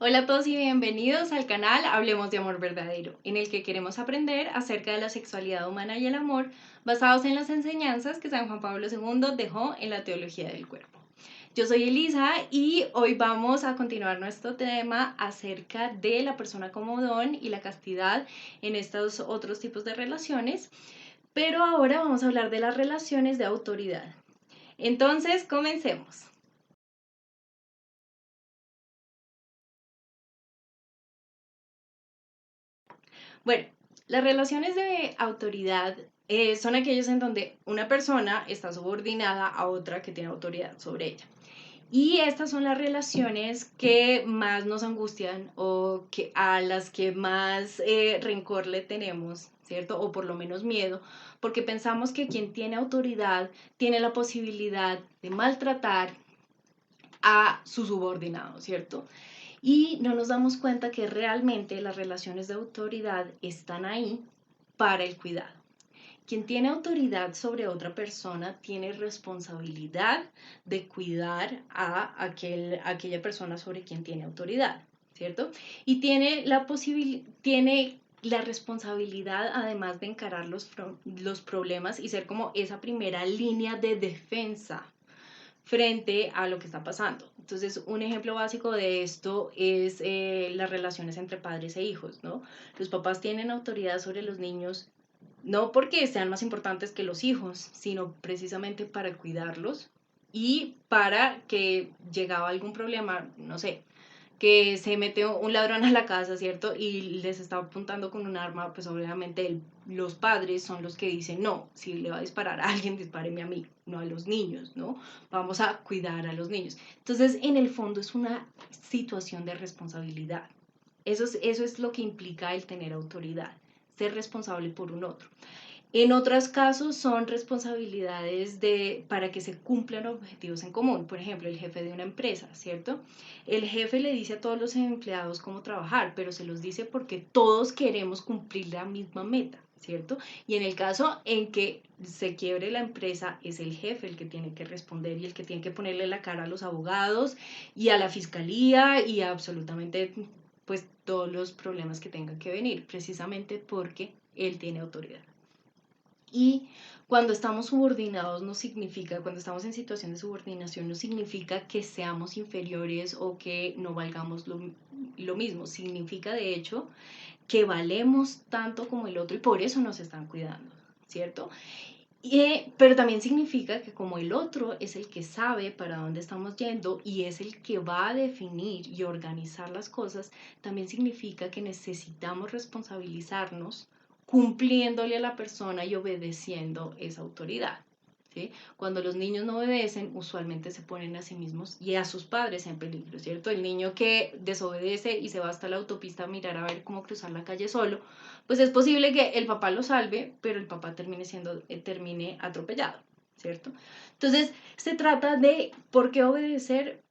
Hola a todos y bienvenidos al canal Hablemos de Amor Verdadero, en el que queremos aprender acerca de la sexualidad humana y el amor basados en las enseñanzas que San Juan Pablo II dejó en la teología del cuerpo. Yo soy Elisa y hoy vamos a continuar nuestro tema acerca de la persona como don y la castidad en estos otros tipos de relaciones, pero ahora vamos a hablar de las relaciones de autoridad. Entonces, comencemos. Bueno, las relaciones de autoridad son aquellas en donde una persona está subordinada a otra que tiene autoridad sobre ella. Y estas son las relaciones que más nos angustian o que, a las que más rencor le tenemos, ¿cierto? O por lo menos miedo, porque pensamos que quien tiene autoridad tiene la posibilidad de maltratar a su subordinado, ¿cierto? Y no nos damos cuenta que realmente las relaciones de autoridad están ahí para el cuidado. Quien tiene autoridad sobre otra persona tiene responsabilidad de cuidar a aquella persona sobre quien tiene autoridad, ¿cierto? Y tiene la responsabilidad además de encarar los problemas y ser como esa primera línea de defensa frente a lo que está pasando. Entonces, un ejemplo básico de esto es las relaciones entre padres e hijos, ¿no? Los papás tienen autoridad sobre los niños, no porque sean más importantes que los hijos, sino precisamente para cuidarlos y para que llegaba algún problema, no sé, que se mete un ladrón a la casa, ¿cierto? Y les está apuntando con un arma, pues obviamente los padres son los que dicen, no, si le va a disparar a alguien, dispáreme a mí, no a los niños, ¿no? Vamos a cuidar a los niños. Entonces, en el fondo es una situación de responsabilidad. Eso es lo que implica el tener autoridad, ser responsable por un otro. En otros casos son responsabilidades para que se cumplan objetivos en común. Por ejemplo, el jefe de una empresa, ¿cierto? El jefe le dice a todos los empleados cómo trabajar, pero se los dice porque todos queremos cumplir la misma meta, ¿cierto? Y en el caso en que se quiebre la empresa, es el jefe el que tiene que responder y el que tiene que ponerle la cara a los abogados y a la fiscalía y a absolutamente pues todos los problemas que tengan que venir, precisamente porque él tiene autoridad. Y cuando estamos subordinados no significa, cuando estamos en situación de subordinación no significa que seamos inferiores o que no valgamos lo mismo. Significa de hecho que valemos tanto como el otro y por eso nos están cuidando, ¿cierto? Pero también significa que como el otro es el que sabe para dónde estamos yendo y es el que va a definir y organizar las cosas, también significa que necesitamos responsabilizarnos cumpliéndole a la persona y obedeciendo esa autoridad. ¿Sí? Cuando los niños no obedecen, usualmente se ponen a sí mismos y a sus padres en peligro, ¿cierto? El niño que desobedece y se va hasta la autopista a mirar a ver cómo cruzar la calle solo, pues es posible que el papá lo salve, pero el papá termine atropellado, ¿cierto? Entonces, se trata de por qué obedecer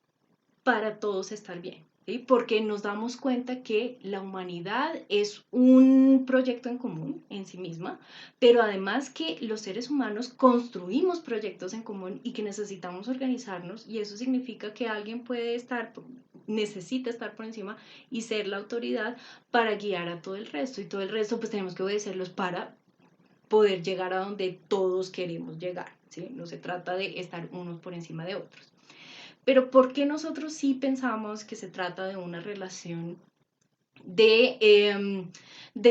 para todos estar bien, ¿sí? Porque nos damos cuenta que la humanidad es un proyecto en común en sí misma, pero además que los seres humanos construimos proyectos en común y que necesitamos organizarnos y eso significa que alguien necesita estar por encima y ser la autoridad para guiar a todo el resto y todo el resto pues tenemos que obedecerlos para poder llegar a donde todos queremos llegar, ¿sí? No se trata de estar unos por encima de otros. Pero ¿por qué nosotros sí pensamos que se trata de una relación de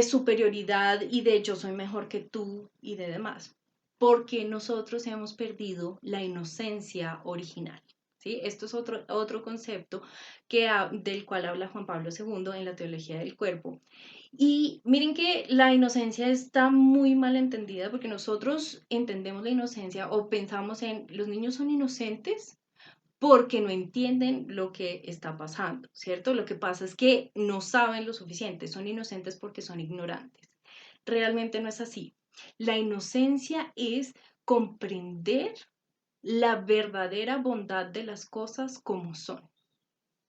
superioridad y de yo soy mejor que tú y de demás? Porque nosotros hemos perdido la inocencia original. ¿Sí? Esto es otro concepto del cual habla Juan Pablo II en la teología del cuerpo. Y miren que la inocencia está muy mal entendida porque nosotros entendemos la inocencia o pensamos en los niños son inocentes porque no entienden lo que está pasando, ¿cierto? Lo que pasa es que no saben lo suficiente, son inocentes porque son ignorantes. Realmente no es así. La inocencia es comprender la verdadera bondad de las cosas como son,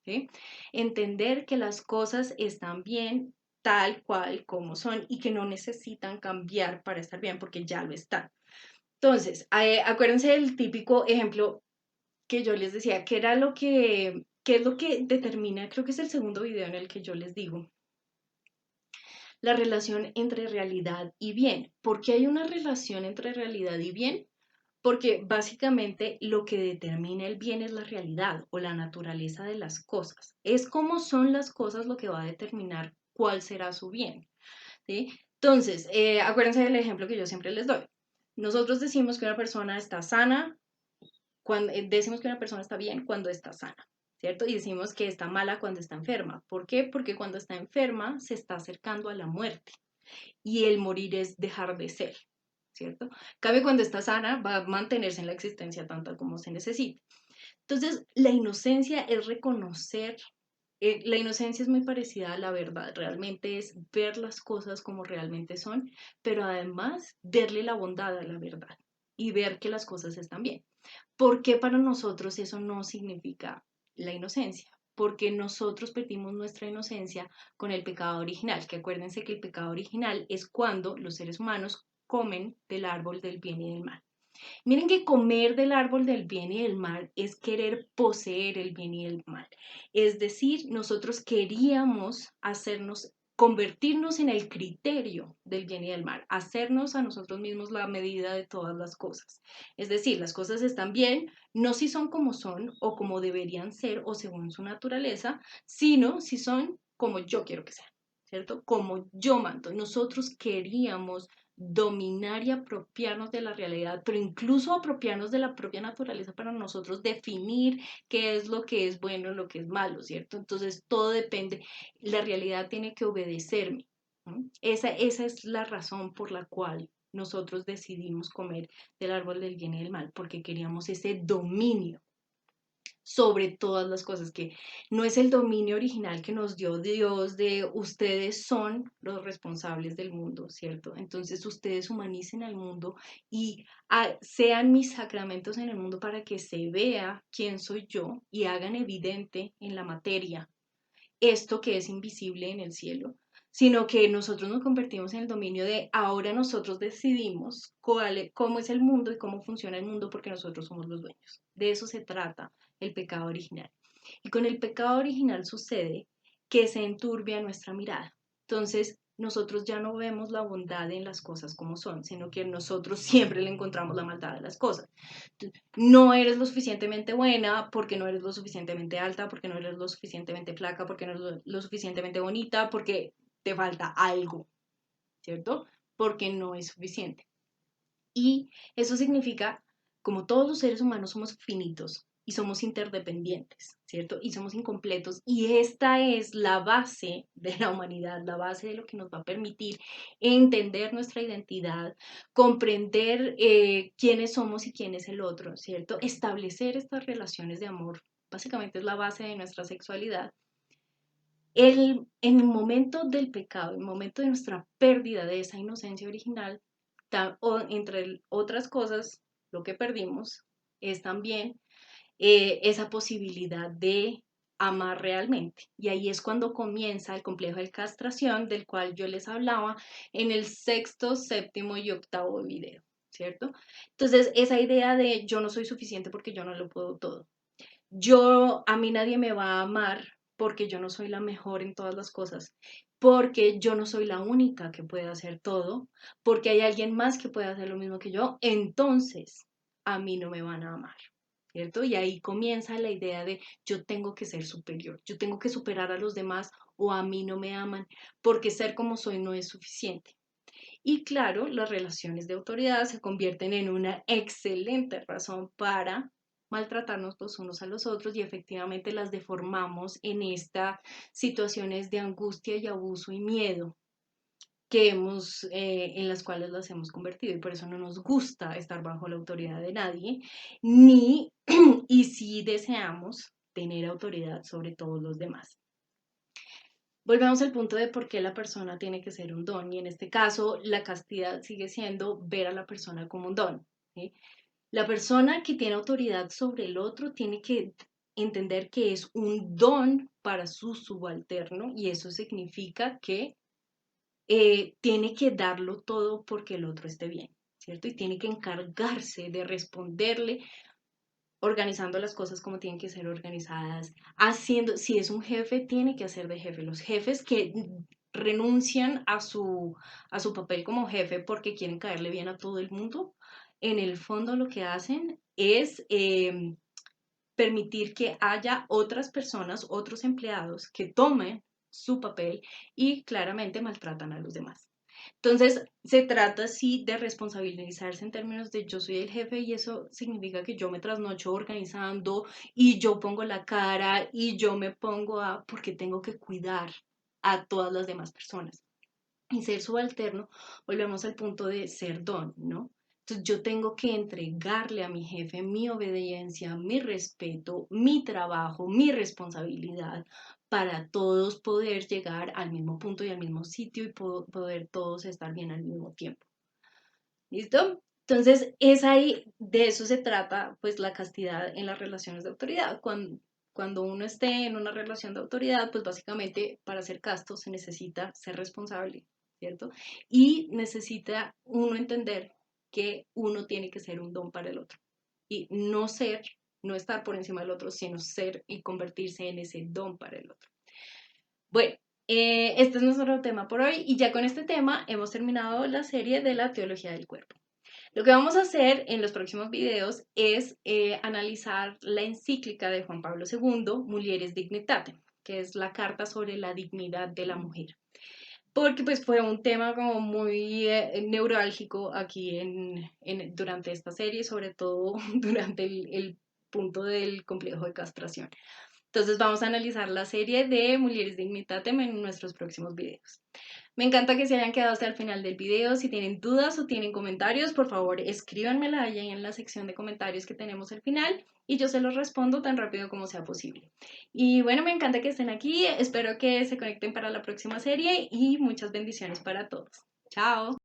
¿sí? Entender que las cosas están bien tal cual como son y que no necesitan cambiar para estar bien porque ya lo están. Entonces, acuérdense del típico ejemplo que yo les decía, que era lo que ¿Qué es lo que determina? Creo que es el segundo video en el que yo les digo la relación entre realidad y bien. ¿Por qué hay una relación entre realidad y bien? Porque básicamente lo que determina el bien es la realidad o la naturaleza de las cosas. Es cómo son las cosas lo que va a determinar cuál será su bien. ¿Sí? Entonces, acuérdense del ejemplo que yo siempre les doy. Nosotros decimos que una persona está sana, cuando, decimos que una persona está bien cuando está sana, ¿cierto? Y decimos que está mala cuando está enferma. ¿Por qué? Porque cuando está enferma se está acercando a la muerte y el morir es dejar de ser, ¿cierto? Cabe cuando está sana, va a mantenerse en la existencia tanto como se necesite. Entonces, la inocencia es reconocer, la inocencia es muy parecida a la verdad, realmente es ver las cosas como realmente son, pero además verle la bondad a la verdad y ver que las cosas están bien. ¿Por qué para nosotros eso no significa la inocencia? Porque nosotros perdimos nuestra inocencia con el pecado original, que acuérdense que el pecado original es cuando los seres humanos comen del árbol del bien y del mal. Miren que comer del árbol del bien y del mal es querer poseer el bien y el mal. Es decir, nosotros queríamos hacernos, convertirnos en el criterio del bien y del mal, hacernos a nosotros mismos la medida de todas las cosas. Es decir, las cosas están bien, no si son como son o como deberían ser o según su naturaleza, sino si son como yo quiero que sean, ¿cierto? Como yo mando. Nosotros queríamos dominar y apropiarnos de la realidad, pero incluso apropiarnos de la propia naturaleza para nosotros definir qué es bueno, lo que es malo, ¿cierto? Entonces todo depende, la realidad tiene que obedecerme. ¿No? Esa es la razón por la cual nosotros decidimos comer del árbol del bien y del mal, porque queríamos ese dominio sobre todas las cosas, que no es el dominio original que nos dio Dios de ustedes son los responsables del mundo, ¿cierto? Entonces ustedes humanicen al mundo y sean mis sacramentos en el mundo para que se vea quién soy yo y hagan evidente en la materia esto que es invisible en el cielo, sino que nosotros nos convertimos en el dominio de ahora nosotros decidimos cómo es el mundo y cómo funciona el mundo porque nosotros somos los dueños. De eso se trata el pecado original. Y con el pecado original sucede que se enturbia nuestra mirada. Entonces, nosotros ya no vemos la bondad en las cosas como son, sino que nosotros siempre le encontramos la maldad a las cosas. No eres lo suficientemente buena porque no eres lo suficientemente alta, porque no eres lo suficientemente flaca, porque no eres lo suficientemente bonita, porque te falta algo, ¿cierto? Porque no es suficiente. Y eso significa, como todos los seres humanos somos finitos y somos interdependientes, ¿cierto? Y somos incompletos. Y esta es la base de la humanidad, la base de lo que nos va a permitir entender nuestra identidad, comprender quiénes somos y quién es el otro, ¿cierto? Establecer estas relaciones de amor, básicamente es la base de nuestra sexualidad. En el momento del pecado, en el momento de nuestra pérdida de esa inocencia original, o entre otras cosas, lo que perdimos es también esa posibilidad de amar realmente. Y ahí es cuando comienza el complejo de castración del cual yo les hablaba en el sexto, séptimo y octavo video, ¿cierto? Entonces, esa idea de yo no soy suficiente porque yo no lo puedo todo. A mí nadie me va a amar porque yo no soy la mejor en todas las cosas, porque yo no soy la única que puede hacer todo, porque hay alguien más que puede hacer lo mismo que yo, entonces a mí no me van a amar, ¿cierto? Y ahí comienza la idea de yo tengo que ser superior, yo tengo que superar a los demás o a mí no me aman, porque ser como soy no es suficiente. Y claro, las relaciones de autoridad se convierten en una excelente razón para maltratarnos los unos a los otros y efectivamente las deformamos en estas situaciones de angustia y abuso y miedo en las cuales las hemos convertido y por eso no nos gusta estar bajo la autoridad de nadie, ni y si deseamos tener autoridad sobre todos los demás. Volvemos al punto de por qué la persona tiene que ser un don y en este caso la castidad sigue siendo ver a la persona como un don. ¿Sí? La persona que tiene autoridad sobre el otro tiene que entender que es un don para su subalterno y eso significa que tiene que darlo todo porque el otro esté bien, ¿cierto? Y tiene que encargarse de responderle organizando las cosas como tienen que ser organizadas, haciendo, si es un jefe, tiene que hacer de jefe. Los jefes que renuncian a su papel como jefe porque quieren caerle bien a todo el mundo, en el fondo lo que hacen es permitir que haya otras personas, otros empleados que tomen su papel y claramente maltratan a los demás. Entonces, se trata sí de responsabilizarse en términos de yo soy el jefe y eso significa que yo me trasnocho organizando y yo pongo la cara y yo me pongo a, porque tengo que cuidar a todas las demás personas. Y ser subalterno, volvemos al punto de ser don, ¿no? Entonces yo tengo que entregarle a mi jefe mi obediencia, mi respeto, mi trabajo, mi responsabilidad para todos poder llegar al mismo punto y al mismo sitio y poder todos estar bien al mismo tiempo. ¿Listo? Entonces es ahí, de eso se trata pues la castidad en las relaciones de autoridad. Cuando uno esté en una relación de autoridad, pues básicamente para ser casto se necesita ser responsable, ¿cierto? Y necesita uno entender que uno tiene que ser un don para el otro y no ser, no estar por encima del otro, sino ser y convertirse en ese don para el otro. Bueno, este es nuestro tema por hoy y ya con este tema hemos terminado la serie de la teología del cuerpo. Lo que vamos a hacer en los próximos videos es analizar la encíclica de Juan Pablo II, Mulieres Dignitatem, que es la carta sobre la dignidad de la mujer. Porque pues fue un tema como muy neurálgico aquí durante esta serie, sobre todo durante el punto del complejo de castración. Entonces vamos a analizar la serie de Mulieres Dignitatem en nuestros próximos videos. Me encanta que se hayan quedado hasta el final del video. Si tienen dudas o tienen comentarios, por favor escríbanmela allá en la sección de comentarios que tenemos al final y yo se los respondo tan rápido como sea posible. Y bueno, me encanta que estén aquí. Espero que se conecten para la próxima serie y muchas bendiciones para todos. Chao.